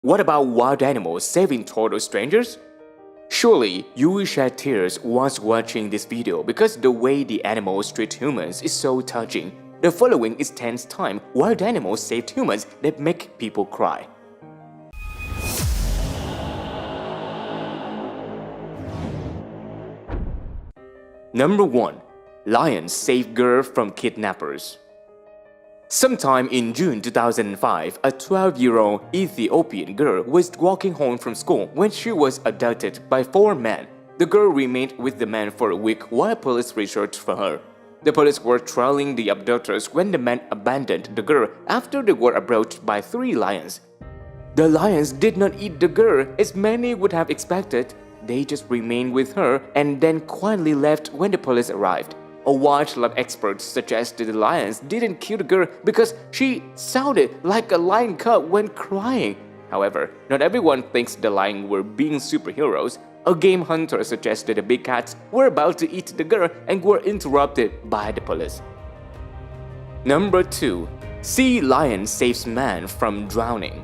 What about wild animals saving total strangers? Surely, you will shed tears once watching this video because the way the animals treat humans is so touching. The following is 10th time wild animals saved humans that make people cry. Number 1. Lions save girl from kidnappers. Sometime in June 2005, a 12-year-old Ethiopian girl was walking home from school when she was abducted by 4 men. The girl remained with the men for a week while police searched for her. The police were trailing the abductors when the men abandoned the girl after they were approached by 3 lions. The lions did not eat the girl as many would have expected. They just remained with her and then quietly left when the police arrived. A wildlife expert suggested the lions didn't kill the girl because she sounded like a lion cub when crying. However, not everyone thinks the lions were being superheroes. A game hunter suggested the big cats were about to eat the girl and were interrupted by the police. Number 2. Sea lion saves man from drowning.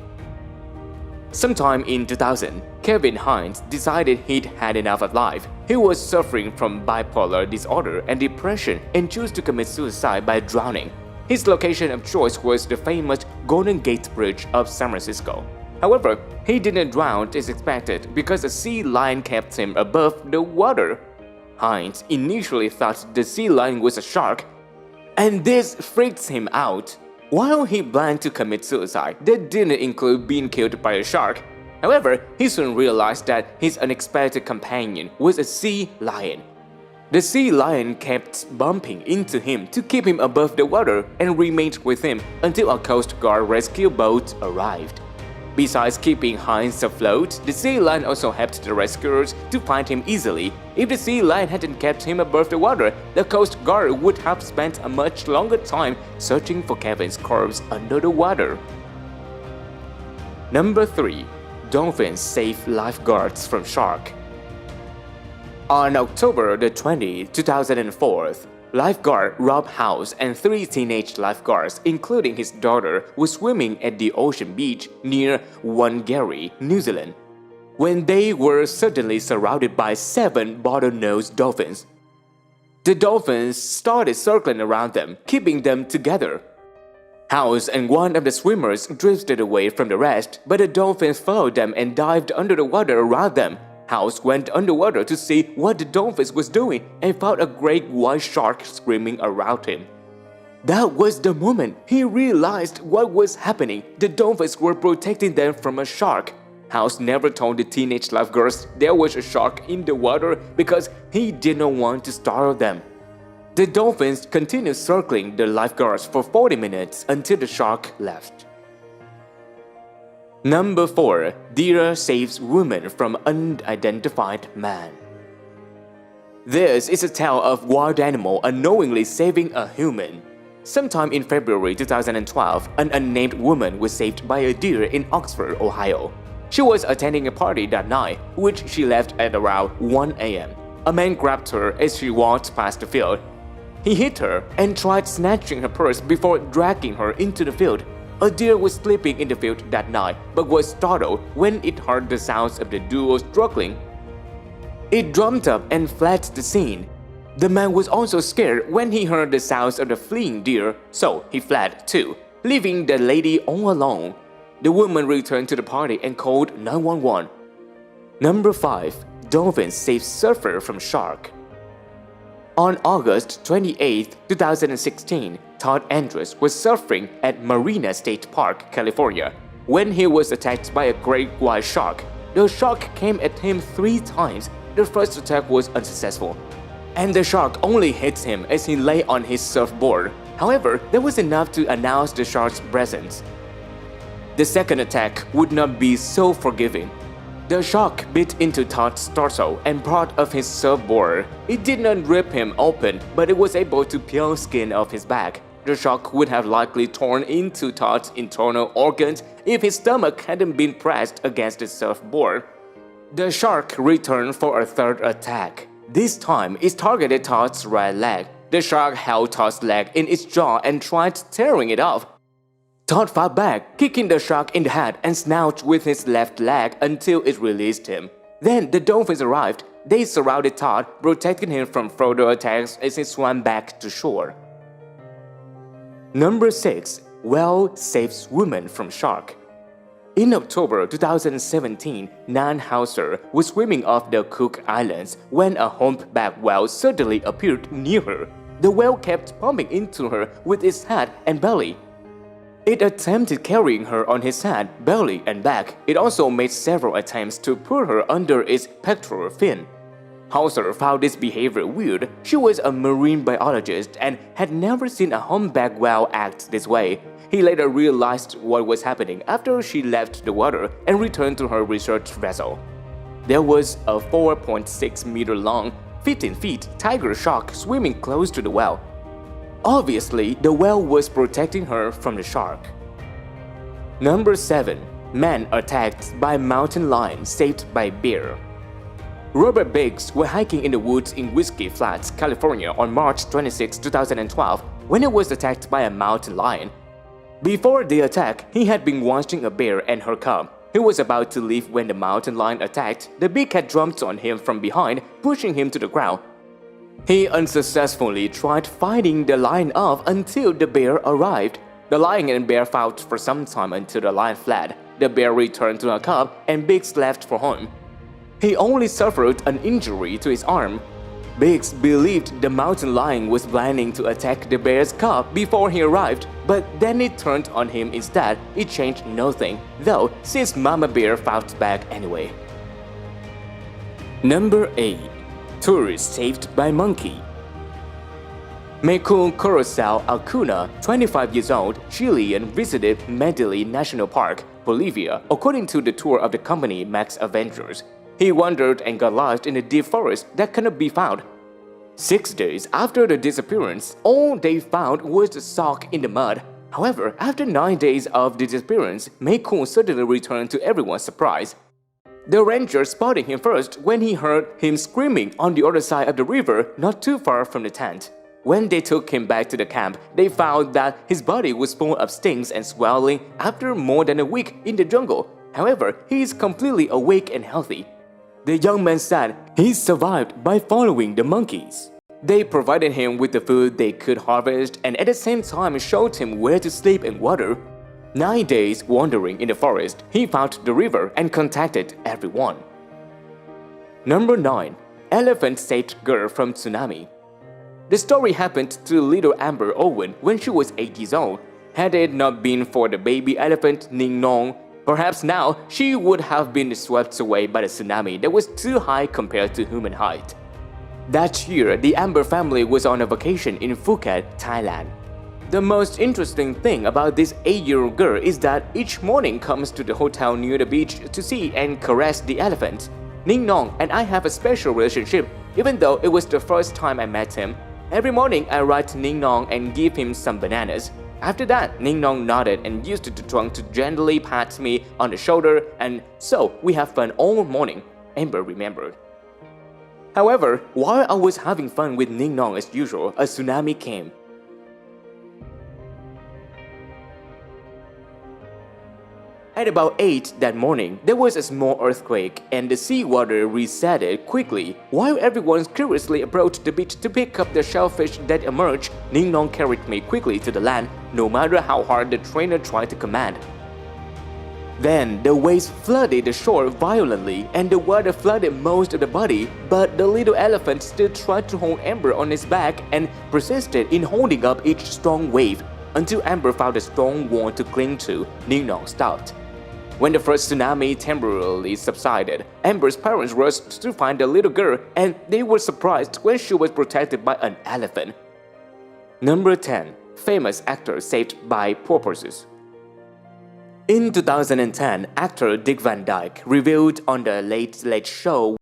Sometime in 2000, Kevin Hines decided he'd had enough of life. He was suffering from bipolar disorder and depression and chose to commit suicide by drowning. His location of choice was the famous Golden Gate Bridge of San Francisco. However, he didn't drown as expected because a sea lion kept him above the water. Hines initially thought the sea lion was a shark, and this freaked him out. While he planned to commit suicide, that didn't include being killed by a shark. However, he soon realized that his unexpected companion was a sea lion. The sea lion kept bumping into him to keep him above the water and remained with him until a Coast Guard rescue boat arrived. Besides keeping Hines afloat, the sea lion also helped the rescuers to find him easily. If the sea lion hadn't kept him above the water, the Coast Guard would have spent a much longer time searching for Kevin's corpse under the water. Number 3. Dolphins save lifeguards from shark. On October 20, 2004, lifeguard Rob House and 3 teenage lifeguards, including his daughter, were swimming at the ocean beach near Whangarei, New Zealand, when they were suddenly surrounded by 7 bottlenose dolphins. The dolphins started circling around them, keeping them together. House and one of the swimmers drifted away from the rest, but the dolphins followed them and dived under the water around them. House went underwater to see what the dolphins was doing and found a great white shark swimming around him. That was the moment he realized what was happening. The dolphins were protecting them from a shark. House never told the teenage lifeguards there was a shark in the water because he didn't want to startle them. The dolphins continued circling the lifeguards for 40 minutes until the shark left. Number 4. Deer saves woman from unidentified man. This is a tale of wild animal unknowingly saving a human. Sometime in February 2012, an unnamed woman was saved by a deer in Oxford, Ohio. She was attending a party that night, which she left at around 1 a.m. A man grabbed her as she walked past the field. He hit her and tried snatching her purse before dragging her into the field. A deer was sleeping in the field that night but was startled when it heard the sounds of the duo struggling. It jumped up and fled the scene. The man was also scared when he heard the sounds of the fleeing deer, so he fled too, leaving the lady all alone. The woman returned to the party and called 911. Number 5. Dolphins save surfer from shark. On August 28, 2016, Todd Andrews was surfing at Marina State Park, California, when he was attacked by a great white shark. The shark came at him 3 times. The first attack was unsuccessful, and the shark only hit him as he lay on his surfboard. However, that was enough to announce the shark's presence. The second attack would not be so forgiving. The shark bit into Todd's torso and part of his surfboard. It did not rip him open, but it was able to peel skin off his back. The shark would have likely torn into Todd's internal organs if his stomach hadn't been pressed against the surfboard. The shark returned for a third attack. This time, it targeted Todd's right leg. The shark held Todd's leg in its jaw and tried tearing it off. Todd fought back, kicking the shark in the head and snout with his left leg until it released him. Then the dolphins arrived. They surrounded Todd, protecting him from further attacks as he swam back to shore. Number 6. Whale saves woman from shark. In October 2017, Nan Hauser was swimming off the Cook Islands when a humpback whale suddenly appeared near her. The whale kept pumping into her with its head and belly. It attempted carrying her on his head, belly, and back. It also made several attempts to pull her under its pectoral fin. Hauser found this behavior weird. She was a marine biologist and had never seen a humpback whale act this way. He later realized what was happening after she left the water and returned to her research vessel. There was a 4.6-meter long, 15 feet tiger shark swimming close to the whale. Obviously, the whale was protecting her from the shark. Number 7. Man attacked by mountain lion saved by bear. Robert Biggs was hiking in the woods in Whiskey Flats, California on March 26, 2012 when he was attacked by a mountain lion. Before the attack, he had been watching a bear and her cub. He was about to leave when the mountain lion attacked. The big cat jumped on him from behind, pushing him to the ground. He unsuccessfully tried fighting the lion off until the bear arrived. The lion and bear fought for some time until the lion fled. The bear returned to her cub and Biggs left for home. He only suffered an injury to his arm. Biggs believed the mountain lion was planning to attack the bear's cub before he arrived, but then it turned on him instead. It changed nothing, though, since Mama Bear fought back anyway. Number 8. Tourist saved by monkey. Mekun Corozal Acuna, 25 years old, Chilean, visited Medellin National Park, Bolivia, according to the tour of the company Max Adventures. He wandered and got lost in a deep forest that cannot be found. 6 days after the disappearance, all they found was a sock in the mud. However, after 9 days of the disappearance, Mekun suddenly returned to everyone's surprise. The ranger spotted him first when he heard him screaming on the other side of the river not too far from the tent. When they took him back to the camp, they found that his body was full of stings and swelling after more than a week in the jungle. However, he is completely awake and healthy. The young man said he survived by following the monkeys. They provided him with the food they could harvest and at the same time showed him where to sleep and water. 9 days wandering in the forest, he found the river and contacted everyone. Number 9. Elephant saved girl from tsunami. The story happened to little Amber Owen when she was 8 years old. Had it not been for the baby elephant Ning Nong, perhaps now she would have been swept away by the tsunami that was too high compared to human height. That year, the Amber family was on a vacation in Phuket, Thailand. The most interesting thing about this 8-year-old girl is that each morning comes to the hotel near the beach to see and caress the elephant. Ning Nong and I have a special relationship, even though it was the first time I met him. Every morning I write to Ning Nong and give him some bananas. After that, Ning Nong nodded and used the trunk to gently pat me on the shoulder, and so we have fun all morning, Amber remembered. However, while I was having fun with Ning Nong as usual, a tsunami came. At about 8 that morning, there was a small earthquake and the seawater resetted quickly. While everyone curiously approached the beach to pick up the shellfish that emerged, Ning Nong carried me quickly to the land, no matter how hard the trainer tried to command. Then the waves flooded the shore violently and the water flooded most of the body, but the little elephant still tried to hold Amber on its back and persisted in holding up each strong wave. Until Amber found a strong wall to cling to, Ning Nong stopped. When the first tsunami temporarily subsided, Amber's parents rushed to find the little girl and they were surprised when she was protected by an elephant. Number 10. Famous actor saved by porpoises. In 2010, actor Dick Van Dyke revealed on The Late Late Show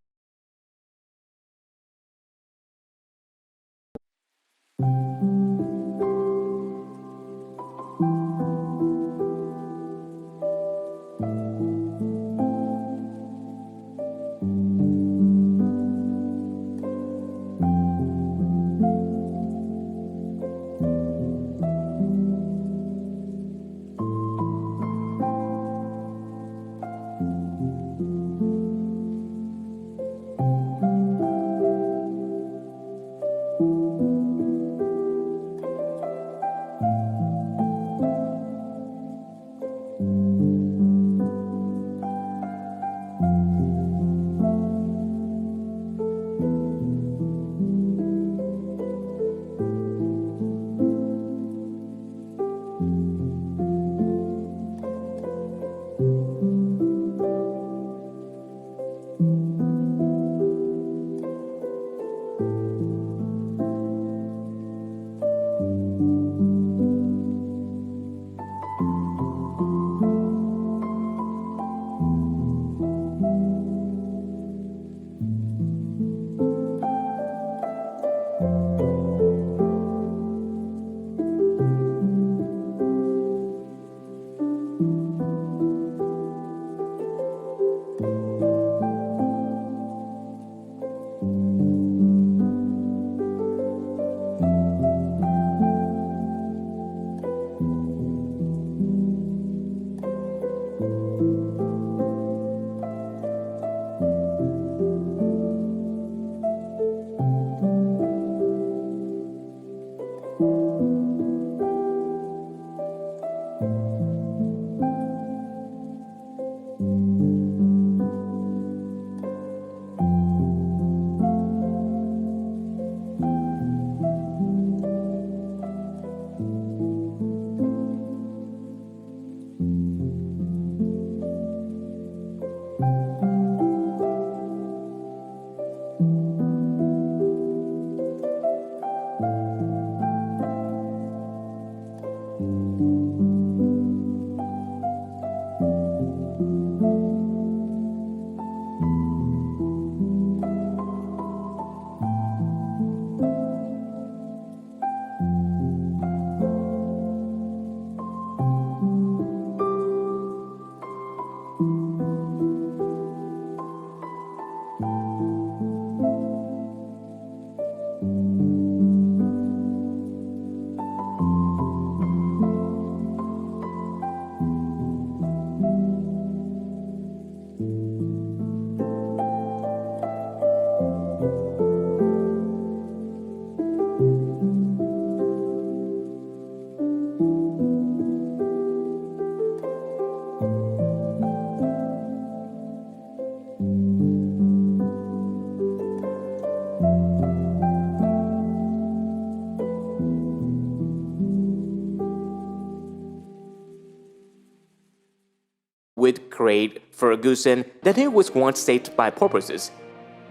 with Craig Ferguson that he was once saved by porpoises.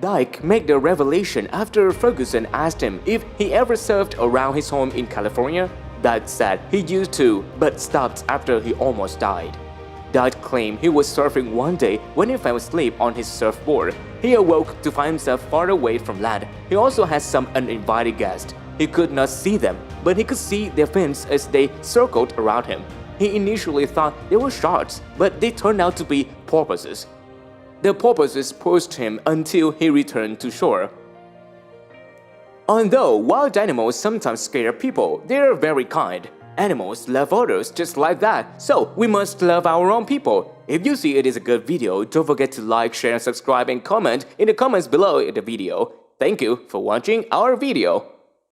Dyke made the revelation after Ferguson asked him if he ever surfed around his home in California. Dyke said he used to, but stopped after he almost died. Dyke claimed he was surfing one day when he fell asleep on his surfboard. He awoke to find himself far away from land. He also had some uninvited guests. He could not see them, but he could see their fins as they circled around him. He initially thought they were sharks, but they turned out to be porpoises. The porpoises pushed him until he returned to shore. Although wild animals sometimes scare people, they are very kind. Animals love others just like that, so we must love our own people. If you see it is a good video, don't forget to like, share, subscribe, and comment in the comments below the video. Thank you for watching our video.